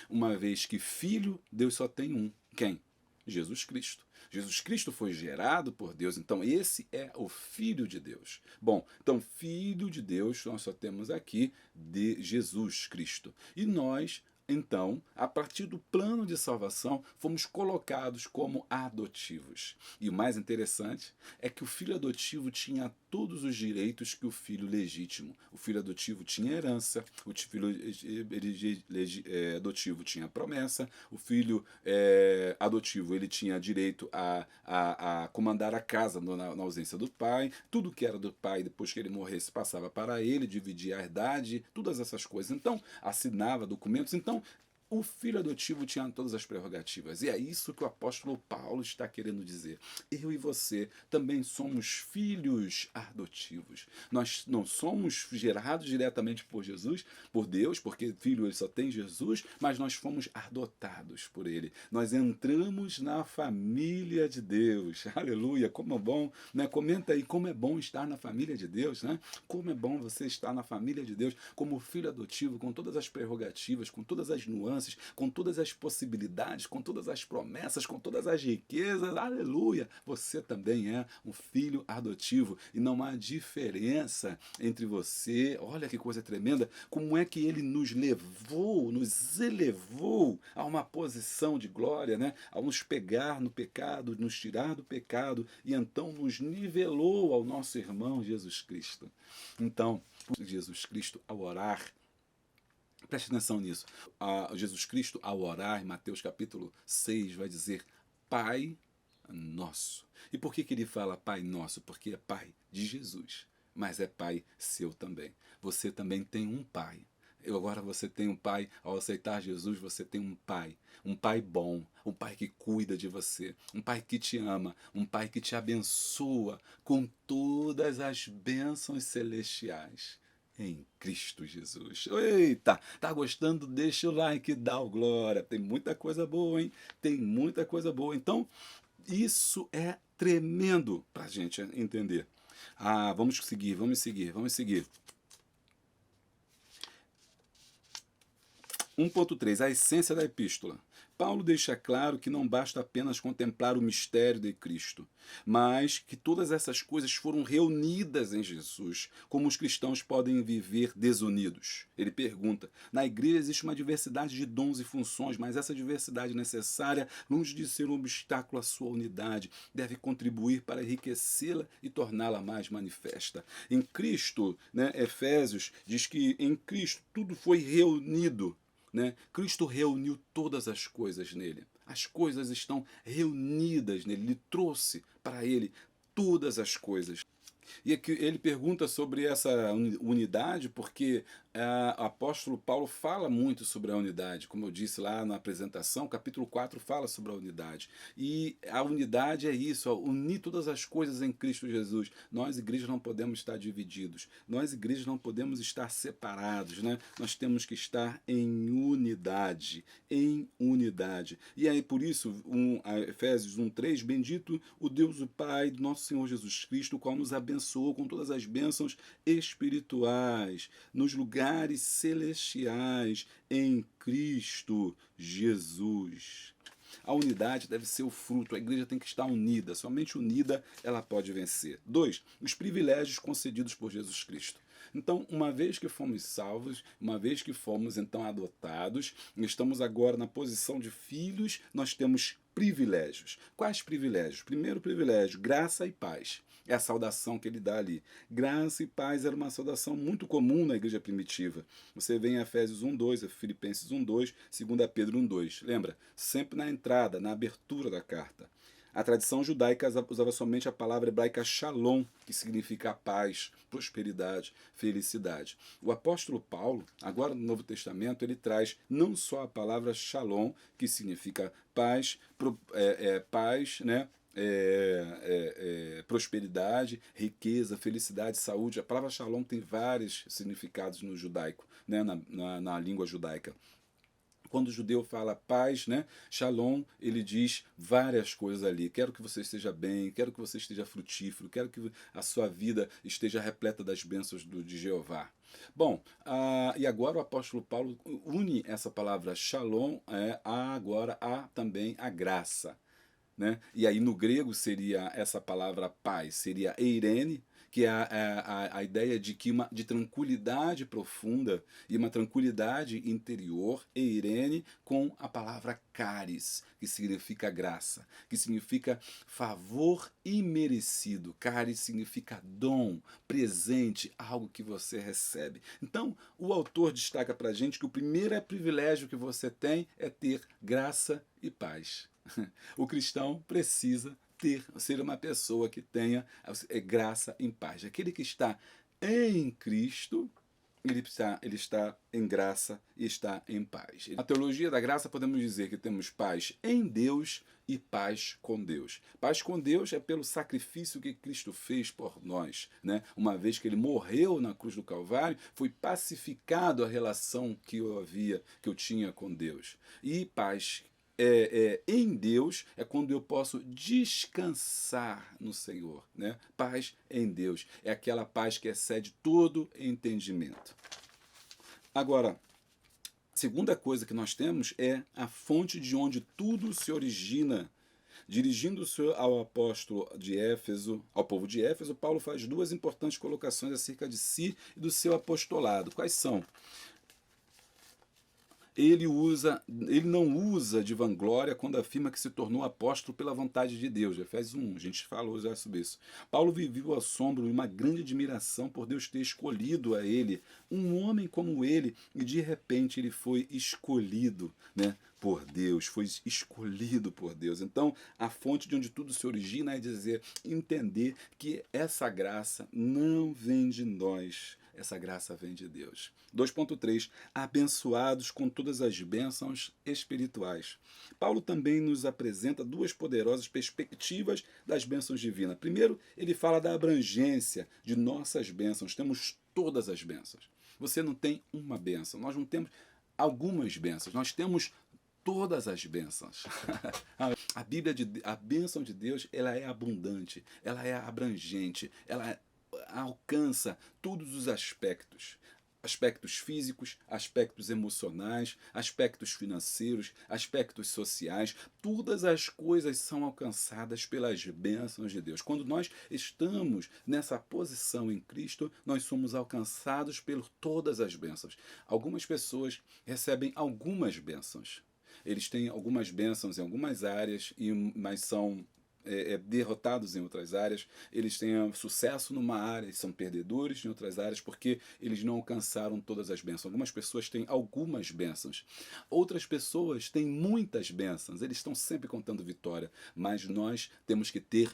[SPEAKER 1] Uma vez que filho, Deus só tem um. Quem? Jesus Cristo. Jesus Cristo foi gerado por Deus, então esse é o Filho de Deus. Bom, então Filho de Deus nós só temos aqui de Jesus Cristo. E nós, então, a partir do plano de salvação, fomos colocados como adotivos. E o mais interessante é que o filho adotivo tinha todos os direitos que o filho legítimo. O filho adotivo tinha herança, o filho adotivo tinha promessa, o filho adotivo ele tinha direito a comandar a casa na ausência do pai, tudo que era do pai depois que ele morresse passava para ele, dividia a herdade, todas essas coisas. Então, assinava documentos. Então, o filho adotivo tinha todas as prerrogativas. E é isso que o apóstolo Paulo está querendo dizer. Eu e você também somos filhos adotivos. Nós não somos gerados diretamente por Jesus, por Deus, porque filho ele só tem Jesus, mas nós fomos adotados por ele. Nós entramos na família de Deus. Aleluia, como é bom, né? Comenta aí como é bom estar na família de Deus, né? Como é bom você estar na família de Deus como filho adotivo, com todas as prerrogativas, com todas as nuances, com todas as possibilidades, com todas as promessas, com todas as riquezas. Aleluia! Você também é um filho adotivo e não há diferença entre você. Olha que coisa tremenda! Como é que ele nos levou, nos elevou a uma posição de glória, né? Ao nos pegar no pecado, nos tirar do pecado e então nos nivelou ao nosso irmão Jesus Cristo. Então, Jesus Cristo, ao orar, preste atenção nisso. Jesus Cristo, ao orar, em Mateus capítulo 6, vai dizer Pai Nosso. E por que ele fala Pai Nosso? Porque é Pai de Jesus, mas é Pai seu também. Você também tem um Pai. Agora você tem um pai, ao aceitar Jesus, você tem um pai bom, um pai que cuida de você, um pai que te ama, um pai que te abençoa com todas as bênçãos celestiais em Cristo Jesus. Eita, tá gostando? Deixa o like, dá o glória. Tem muita coisa boa, hein? Tem muita coisa boa. Então, isso é tremendo pra gente entender. Vamos seguir. 1.3, a essência da epístola. Paulo deixa claro que não basta apenas contemplar o mistério de Cristo, mas que todas essas coisas foram reunidas em Jesus. Como os cristãos podem viver desunidos? Ele pergunta. Na igreja existe uma diversidade de dons e funções, mas essa diversidade necessária, longe de ser um obstáculo à sua unidade, deve contribuir para enriquecê-la e torná-la mais manifesta. Em Cristo, né, Efésios diz que em Cristo tudo foi reunido. Né? Cristo reuniu todas as coisas nele. As coisas estão reunidas nele. Ele trouxe para ele todas as coisas. E aqui ele pergunta sobre essa unidade, porque o apóstolo Paulo fala muito sobre a unidade. Como eu disse lá na apresentação, capítulo 4 fala sobre a unidade. E a unidade é isso, unir todas as coisas em Cristo Jesus. Nós, igrejas, não podemos estar divididos. Nós, igrejas, não podemos estar separados. Né? Nós temos que estar em unidade. Em unidade. E aí, por isso, Efésios 1:3, bendito o Deus o Pai do nosso Senhor Jesus Cristo, o qual nos abençoou com todas as bênçãos espirituais nos lugares celestiais em Cristo Jesus. A unidade deve ser o fruto, a igreja tem que estar unida, somente unida ela pode vencer. 2. Os privilégios concedidos por Jesus Cristo. Então, uma vez que fomos salvos, uma vez que fomos então adotados, estamos agora na posição de filhos, nós temos privilégios. Quais privilégios? Primeiro privilégio, graça e paz. É a saudação que ele dá ali. Graça e paz era uma saudação muito comum na igreja primitiva. Você vê em Efésios 1:2, Filipenses 1:2, 2 Pedro 1:2. Lembra? Sempre na entrada, na abertura da carta. A tradição judaica usava somente a palavra hebraica shalom, que significa paz, prosperidade, felicidade. O apóstolo Paulo, agora no Novo Testamento, ele traz não só a palavra shalom, que significa paz, paz, né? Prosperidade, riqueza, felicidade, saúde. A palavra shalom tem vários significados no judaico, né? na língua judaica. Quando o judeu fala paz, né? Shalom, ele diz várias coisas ali. Quero que você esteja bem, quero que você esteja frutífero, quero que a sua vida esteja repleta das bênçãos de Jeová. Bom, e agora o apóstolo Paulo une essa palavra shalom agora também a graça. Né? E aí no grego seria essa palavra paz, seria eirene, que é a ideia de tranquilidade profunda e uma tranquilidade interior, eirene, com a palavra caris, que significa graça, que significa favor imerecido. Caris significa dom, presente, algo que você recebe. Então, o autor destaca para a gente que o primeiro privilégio que você tem é ter graça e paz. O cristão precisa ser uma pessoa que tenha graça em paz. Aquele que está em Cristo, ele está em graça e está em paz. Na teologia da graça podemos dizer que temos paz em Deus e paz com Deus. Paz com Deus é pelo sacrifício que Cristo fez por nós. Né? Uma vez que ele morreu na cruz do Calvário, foi pacificado a relação que eu tinha com Deus. E paz em Deus é quando eu posso descansar no Senhor. Né? Paz em Deus é aquela paz que excede todo entendimento. Agora, segunda coisa que nós temos é a fonte de onde tudo se origina. Dirigindo-se ao apóstolo de Éfeso, ao povo de Éfeso, Paulo faz duas importantes colocações acerca de si e do seu apostolado. Quais são? Ele não usa de vanglória quando afirma que se tornou apóstolo pela vontade de Deus. Efésios 1, a gente falou já sobre isso. Paulo viveu o assombro e uma grande admiração por Deus ter escolhido a ele, um homem como ele, e de repente ele foi escolhido, né, por Deus, foi escolhido por Deus. Então, a fonte de onde tudo se origina é entender que essa graça não vem de nós, essa graça vem de Deus. 2.3. Abençoados com todas as bênçãos espirituais. Paulo também nos apresenta duas poderosas perspectivas das bênçãos divinas. Primeiro, ele fala da abrangência de nossas bênçãos. Temos todas as bênçãos. Você não tem uma bênção, nós não temos algumas bênçãos, nós temos todas as bênçãos. A bênção de Deus, ela é abundante, ela é abrangente, ela alcança todos os aspectos. Aspectos físicos, aspectos emocionais, aspectos financeiros, aspectos sociais, todas as coisas são alcançadas pelas bênçãos de Deus. Quando nós estamos nessa posição em Cristo, nós somos alcançados por todas as bênçãos. Algumas pessoas recebem algumas bênçãos. Eles têm algumas bênçãos em algumas áreas, mas são derrotados em outras áreas, eles têm sucesso numa área e são perdedores em outras áreas porque eles não alcançaram todas as bênçãos. Algumas pessoas têm algumas bênçãos, outras pessoas têm muitas bênçãos, eles estão sempre contando vitória, mas nós temos que ter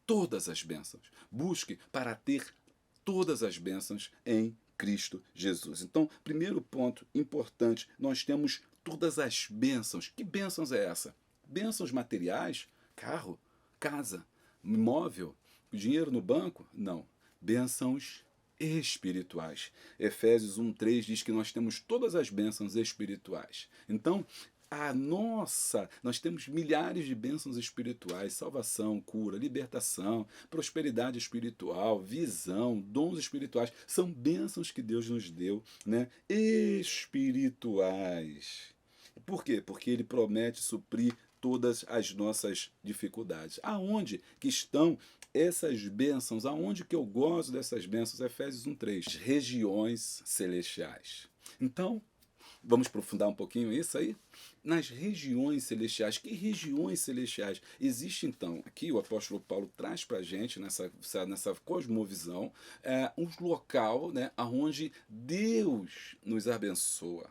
[SPEAKER 1] todas as bênçãos. Busque para ter todas as bênçãos em Cristo Jesus. Então, primeiro ponto importante, nós temos todas as bênçãos. Que bênçãos é essa? Bênçãos materiais? Carro, casa, imóvel, dinheiro no banco? Não. Bênçãos espirituais. Efésios 1:3 diz que nós temos todas as bênçãos espirituais. Então, nós temos milhares de bênçãos espirituais: salvação, cura, libertação, prosperidade espiritual, visão, dons espirituais. São bênçãos que Deus nos deu, né? Espirituais. Por quê? Porque Ele promete suprir todas as nossas dificuldades. Aonde que estão essas bênçãos? Aonde que eu gozo dessas bênçãos? Efésios 1:3. Regiões celestiais. Então, vamos aprofundar um pouquinho isso aí? Nas regiões celestiais. Que regiões celestiais? Existe então, aqui o apóstolo Paulo traz para a gente, nessa cosmovisão, um local, né, onde Deus nos abençoa.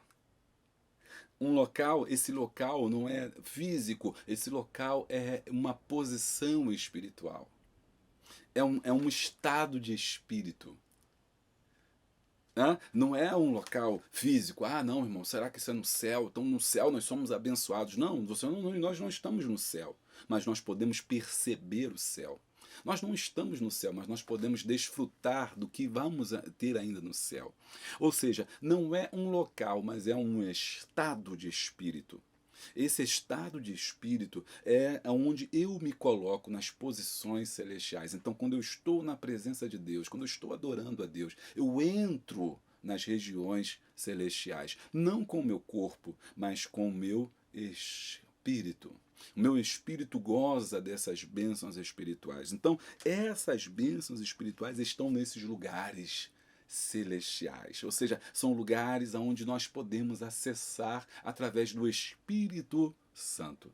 [SPEAKER 1] Um local, esse local não é físico, esse local é uma posição espiritual. É um estado de espírito. Não é um local físico. Ah, não, irmão, será que isso é no céu? Então no céu nós somos abençoados. Não, nós não estamos no céu, mas nós podemos perceber o céu. Nós não estamos no céu, mas nós podemos desfrutar do que vamos ter ainda no céu. Ou seja, não é um local, mas é um estado de espírito. Esse estado de espírito é onde eu me coloco nas posições celestiais. Então, quando eu estou na presença de Deus, quando eu estou adorando a Deus, eu entro nas regiões celestiais. Não com o meu corpo, mas com o meu espírito. O meu espírito goza dessas bênçãos espirituais. Então, essas bênçãos espirituais estão nesses lugares celestiais, ou seja, são lugares aonde nós podemos acessar através do Espírito Santo.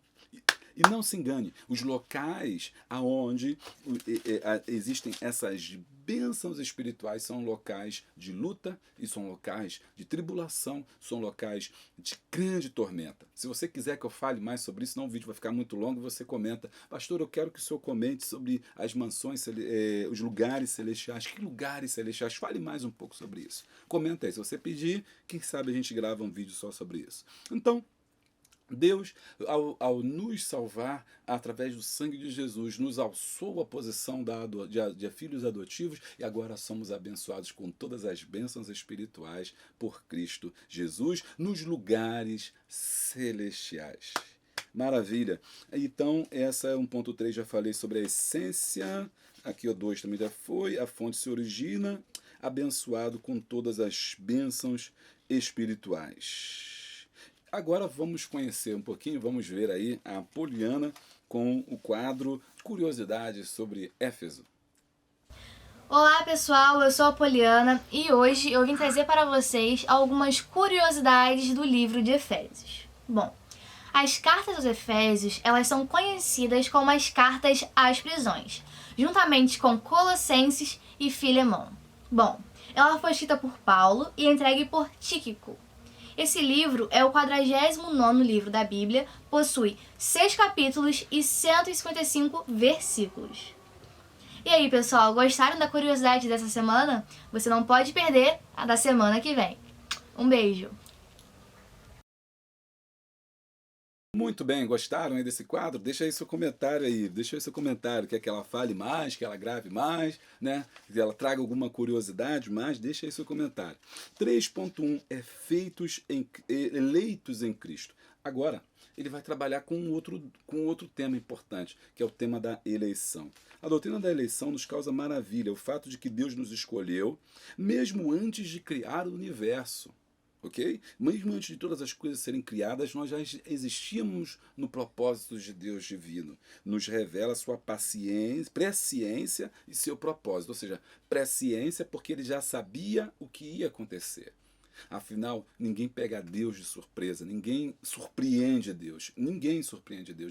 [SPEAKER 1] E não se engane, os locais aonde existem essas bênçãos espirituais são locais de luta e são locais de tribulação, são locais de grande tormenta. Se você quiser que eu fale mais sobre isso, não, o vídeo vai ficar muito longo, você comenta: pastor, eu quero que o senhor comente sobre as mansões, os lugares celestiais. Que lugares celestiais? Fale mais um pouco sobre isso. Comenta aí, se você pedir, quem sabe a gente grava um vídeo só sobre isso. Então, Deus, ao nos salvar através do sangue de Jesus, nos alçou a posição de filhos adotivos e agora somos abençoados com todas as bênçãos espirituais por Cristo Jesus nos lugares celestiais. Maravilha! Então, essa é 1.3, já falei sobre a essência. Aqui o 2 também já foi. A fonte se origina, abençoado com todas as bênçãos espirituais. Agora vamos conhecer um pouquinho, vamos ver aí a Poliana com o quadro Curiosidades sobre Éfeso.
[SPEAKER 2] Olá pessoal, eu sou a Poliana e hoje eu vim trazer para vocês algumas curiosidades do livro de Efésios. Bom, as cartas aos Efésios, elas são conhecidas como as cartas às prisões, juntamente com Colossenses e Filemão. Bom, ela foi escrita por Paulo e entregue por Tíquico. Esse livro é o 49º livro da Bíblia, possui 6 capítulos e 155 versículos. E aí, pessoal, gostaram da curiosidade dessa semana? Você não pode perder a da semana que vem. Um beijo!
[SPEAKER 1] Muito bem, gostaram aí desse quadro? Deixa aí seu comentário aí, quer que ela fale mais, que ela grave mais, né? Que ela traga alguma curiosidade mais, deixa aí seu comentário. 3.1 é eleitos em Cristo. Agora, ele vai trabalhar com outro tema importante, que é o tema da eleição. A doutrina da eleição nos causa maravilha, o fato de que Deus nos escolheu, mesmo antes de criar o universo. Ok? Mesmo antes de todas as coisas serem criadas, nós já existíamos no propósito de Deus divino. Nos revela sua paciência, presciência e seu propósito. Ou seja, presciência porque ele já sabia o que ia acontecer. Afinal, ninguém pega Deus de surpresa, ninguém surpreende Deus,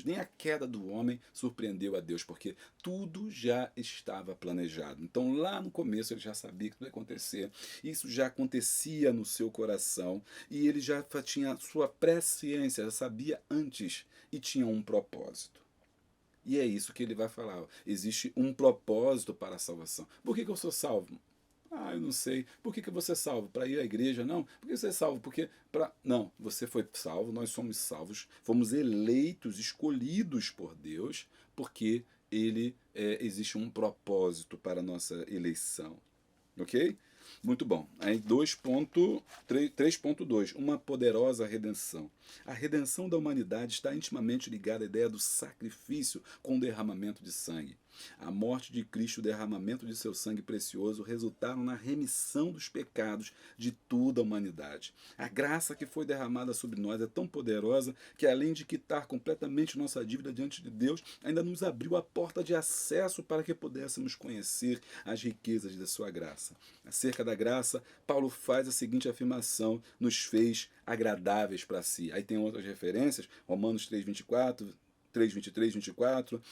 [SPEAKER 1] nem a queda do homem surpreendeu a Deus, porque tudo já estava planejado. Então, lá no começo, ele já sabia que tudo ia acontecer, isso já acontecia no seu coração, e ele já tinha sua presciência, já sabia antes, e tinha um propósito. E é isso que ele vai falar. Existe um propósito para a salvação. Por que eu sou salvo? Eu não sei. Por que você é salvo? Para ir à igreja? Não. Por que você é salvo? Porque Não, você foi salvo, nós somos salvos, fomos eleitos, escolhidos por Deus, porque existe um propósito para a nossa eleição. Ok? Muito bom. Aí 3.2, uma poderosa redenção. A redenção da humanidade está intimamente ligada à ideia do sacrifício com o derramamento de sangue. A morte de Cristo e o derramamento de seu sangue precioso resultaram na remissão dos pecados de toda a humanidade. A graça que foi derramada sobre nós é tão poderosa que, além de quitar completamente nossa dívida diante de Deus, ainda nos abriu a porta de acesso para que pudéssemos conhecer as riquezas da sua graça. Acerca da graça, Paulo faz a seguinte afirmação: nos fez agradáveis para si. Aí tem outras referências, Romanos 3:23, 24,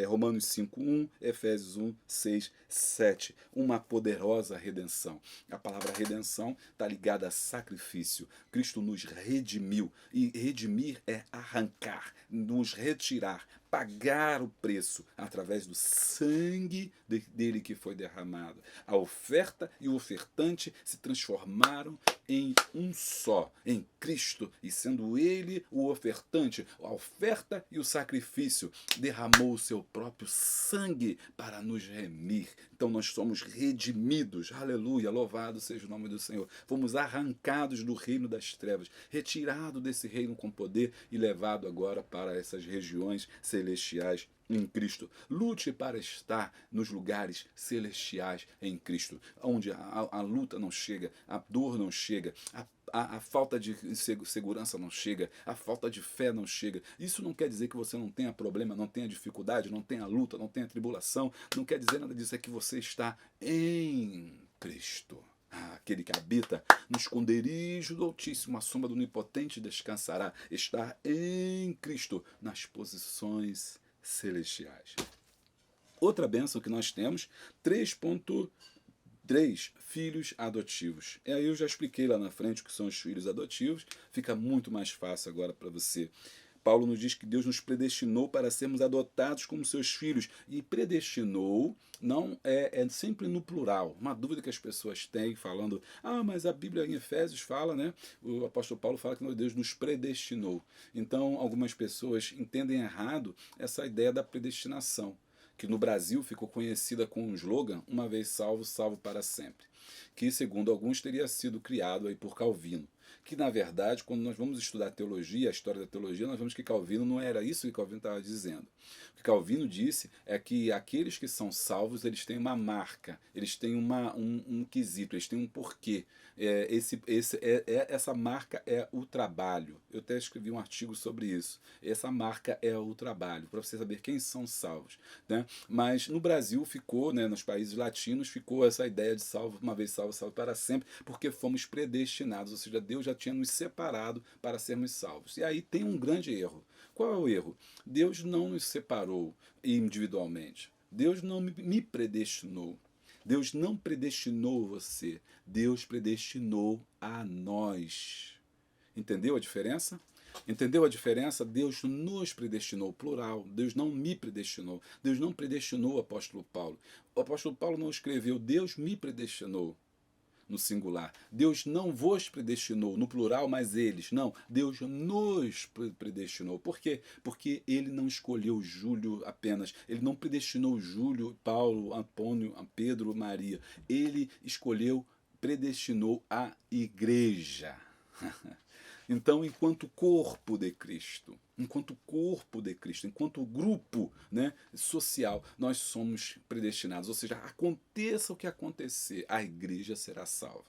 [SPEAKER 1] Romanos 5:1, Efésios 1:6-7. Uma poderosa redenção. A palavra redenção está ligada a sacrifício. Cristo nos redimiu. E redimir é arrancar, nos retirar, pagar o preço através do sangue dele que foi derramado. A oferta e o ofertante se transformaram em um só, em Cristo, e sendo ele o ofertante, a oferta e o sacrifício, derramou o seu próprio sangue para nos remir. Então nós somos redimidos, aleluia, louvado seja o nome do Senhor. Fomos arrancados do reino das trevas, retirados desse reino com poder e levado agora para essas regiões celestiais em Cristo. Lute para estar nos lugares celestiais em Cristo, onde a luta não chega, a dor não chega, a falta de segurança não chega, a falta de fé não chega. Isso não quer dizer que você não tenha problema, não tenha dificuldade, não tenha luta, não tenha tribulação. Não quer dizer nada disso, é que você está em Cristo. Aquele que habita no esconderijo do Altíssimo, a sombra do Onipotente descansará. Está em Cristo, nas posições celestiais. Outra bênção que nós temos, 3.3, filhos adotivos. E aí eu já expliquei lá na frente o que são os filhos adotivos, fica muito mais fácil agora para você. Paulo nos diz que Deus nos predestinou para sermos adotados como seus filhos. E predestinou não é sempre no plural. Uma dúvida que as pessoas têm falando, mas a Bíblia em Efésios fala, né? O apóstolo Paulo fala que Deus nos predestinou. Então algumas pessoas entendem errado essa ideia da predestinação, que no Brasil ficou conhecida com um slogan, uma vez salvo, salvo para sempre, que segundo alguns teria sido criado aí por Calvino. Que na verdade, quando nós vamos estudar teologia, a história da teologia, nós vemos que Calvino não era isso que Calvino estava dizendo. O que Calvino disse é que aqueles que são salvos, eles têm uma marca, eles têm um quesito, eles têm um porquê. Essa marca é o trabalho. Eu até escrevi um artigo sobre isso. Essa marca é o trabalho, para você saber quem são salvos, né? Mas no Brasil ficou, né, nos países latinos, ficou essa ideia de salvo, uma vez salvo, salvo para sempre, porque fomos predestinados, ou seja, Deus já tinha nos separado para sermos salvos. E aí tem um grande erro. Qual é o erro? Deus não nos separou individualmente. Deus não me predestinou. Deus não predestinou você. Deus predestinou a nós. Entendeu a diferença? Entendeu a diferença? Deus nos predestinou, plural. Deus não me predestinou. Deus não predestinou o apóstolo Paulo. O apóstolo Paulo não escreveu Deus me predestinou no singular. Deus não vos predestinou no plural, mas eles. Não, Deus nos predestinou. Por quê? Porque ele não escolheu Júlio apenas. Ele não predestinou Júlio, Paulo, Antônio, Pedro, Maria. Ele escolheu, predestinou a igreja. Então, enquanto corpo de Cristo, enquanto grupo, né, social, nós somos predestinados. Ou seja, aconteça o que acontecer, a igreja será salva.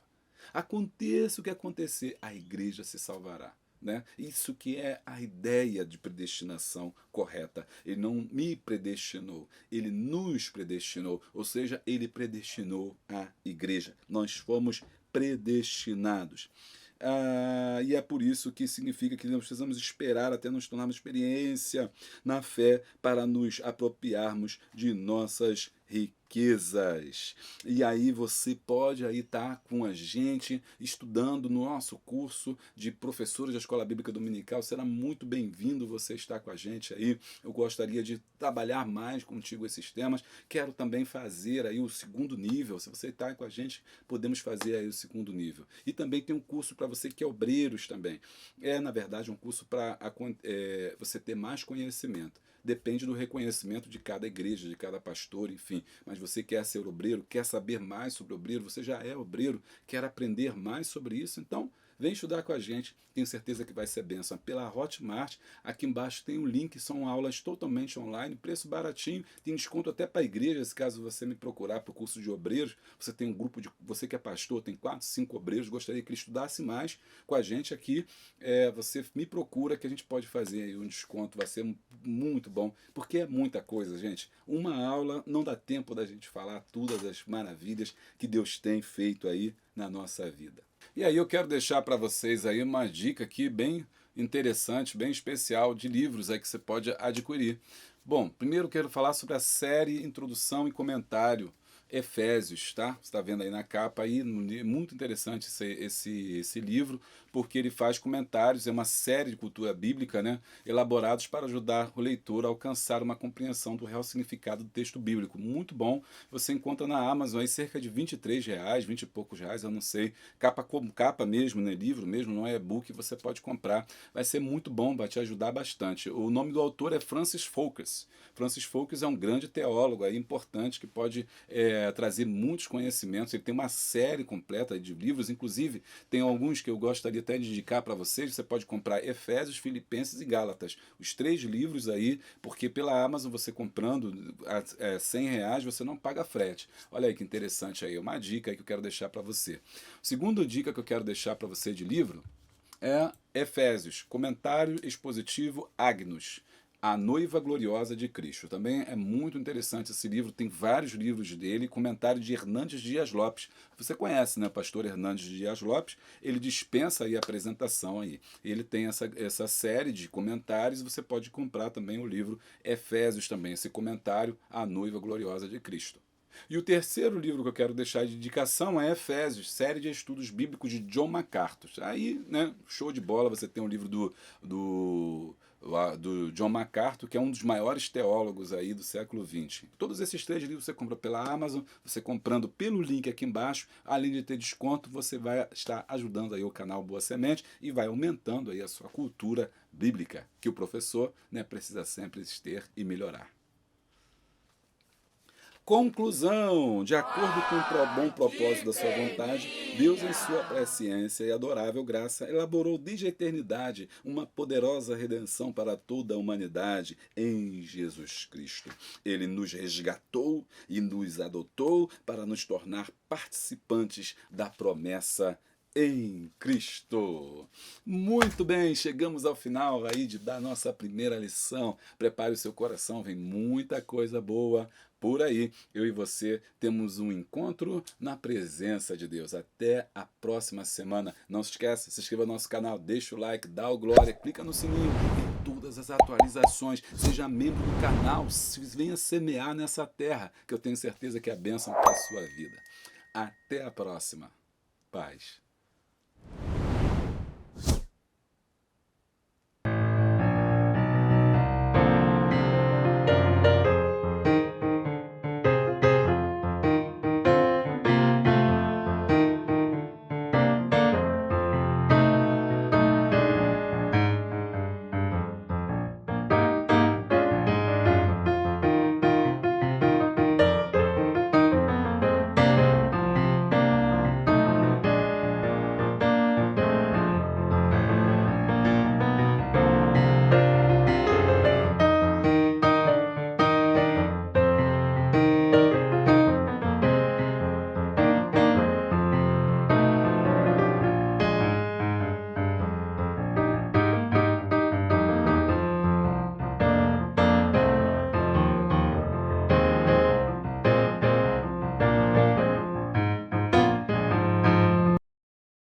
[SPEAKER 1] Aconteça o que acontecer, a igreja se salvará. Né? Isso que é a ideia de predestinação correta. Ele não me predestinou, ele nos predestinou, ou seja, ele predestinou a igreja. Nós fomos predestinados. E é por isso que significa que nós precisamos esperar até nos tornarmos experiência na fé para nos apropriarmos de nossas riquezas. E aí você pode aí estar com a gente estudando no nosso curso de professores da Escola Bíblica Dominical. Será muito bem-vindo você estar com a gente aí. Eu gostaria de trabalhar mais contigo esses temas. Quero também fazer aí o segundo nível. Se você está com a gente, podemos fazer aí o segundo nível. E também tem um curso para você que é obreiros também. É, na verdade, um curso para você ter mais conhecimento. Depende do reconhecimento de cada igreja, de cada pastor, enfim. Mas você quer ser obreiro, quer saber mais sobre obreiro, você já é obreiro, quer aprender mais sobre isso, então vem estudar com a gente, tenho certeza que vai ser bênção. Pela Hotmart, aqui embaixo tem um link, são aulas totalmente online, preço baratinho, tem desconto até para igrejas, caso você me procurar para o curso de obreiros, você tem um grupo de, você que é pastor, tem 4, 5 obreiros, gostaria que ele estudasse mais com a gente aqui, você me procura que a gente pode fazer aí um desconto, vai ser muito bom, porque é muita coisa, gente. Uma aula não dá tempo da gente falar todas as maravilhas que Deus tem feito aí na nossa vida. E aí eu quero deixar para vocês aí uma dica aqui bem interessante, bem especial de livros aí que você pode adquirir. Bom, primeiro quero falar sobre a série Introdução e Comentário Efésios, tá? Você está vendo aí na capa aí, muito interessante esse livro, porque ele faz comentários, é uma série de cultura bíblica, né, elaborados para ajudar o leitor a alcançar uma compreensão do real significado do texto bíblico. Muito bom, você encontra na Amazon aí cerca de R$23, 20 e poucos reais, eu não sei, capa como capa mesmo, né, livro mesmo, não é e-book, você pode comprar, vai ser muito bom, vai te ajudar bastante. O nome do autor é Francis Folkes. Francis Folkes é um grande teólogo aí, importante, que pode trazer muitos conhecimentos. Ele tem uma série completa de livros, inclusive tem alguns que eu gostaria até de indicar para vocês. Você pode comprar Efésios, Filipenses e Gálatas, os 3 livros aí, porque pela Amazon você comprando R$100 você não paga frete. Olha aí que interessante aí, uma dica aí que eu quero deixar para você. Segunda dica que eu quero deixar para você de livro é Efésios, comentário expositivo Agnus, A Noiva Gloriosa de Cristo. Também é muito interessante esse livro, tem vários livros dele, comentário de Hernandes Dias Lopes. Você conhece, né, o pastor Hernandes Dias Lopes? Ele dispensa aí a apresentação aí. Ele tem essa série de comentários, você pode comprar também o livro Efésios também, esse comentário A Noiva Gloriosa de Cristo. E o terceiro livro que eu quero deixar de indicação é Efésios, série de estudos bíblicos de John MacArthur. Aí, né, show de bola, você tem um livro do John MacArthur, que é um dos maiores teólogos aí do século XX. Todos esses 3 livros você compra pela Amazon, você comprando pelo link aqui embaixo, além de ter desconto, você vai estar ajudando aí o canal Boa Semente e vai aumentando aí a sua cultura bíblica, que o professor, né, precisa sempre ter e melhorar. Conclusão: de acordo com o bom propósito da sua vontade, Deus, em sua presciência e adorável graça, elaborou desde a eternidade uma poderosa redenção para toda a humanidade em Jesus Cristo. Ele nos resgatou e nos adotou para nos tornar participantes da promessa em Cristo. Muito bem, chegamos ao final aí da nossa primeira lição. Prepare o seu coração, vem muita coisa boa por aí. Eu e você temos um encontro na presença de Deus. Até a próxima semana. Não se esqueça, se inscreva no nosso canal, deixa o like, dá o glória, clica no sininho e todas as atualizações. Seja membro do canal, venha semear nessa terra, que eu tenho certeza que é a bênção para a sua vida. Até a próxima. Paz.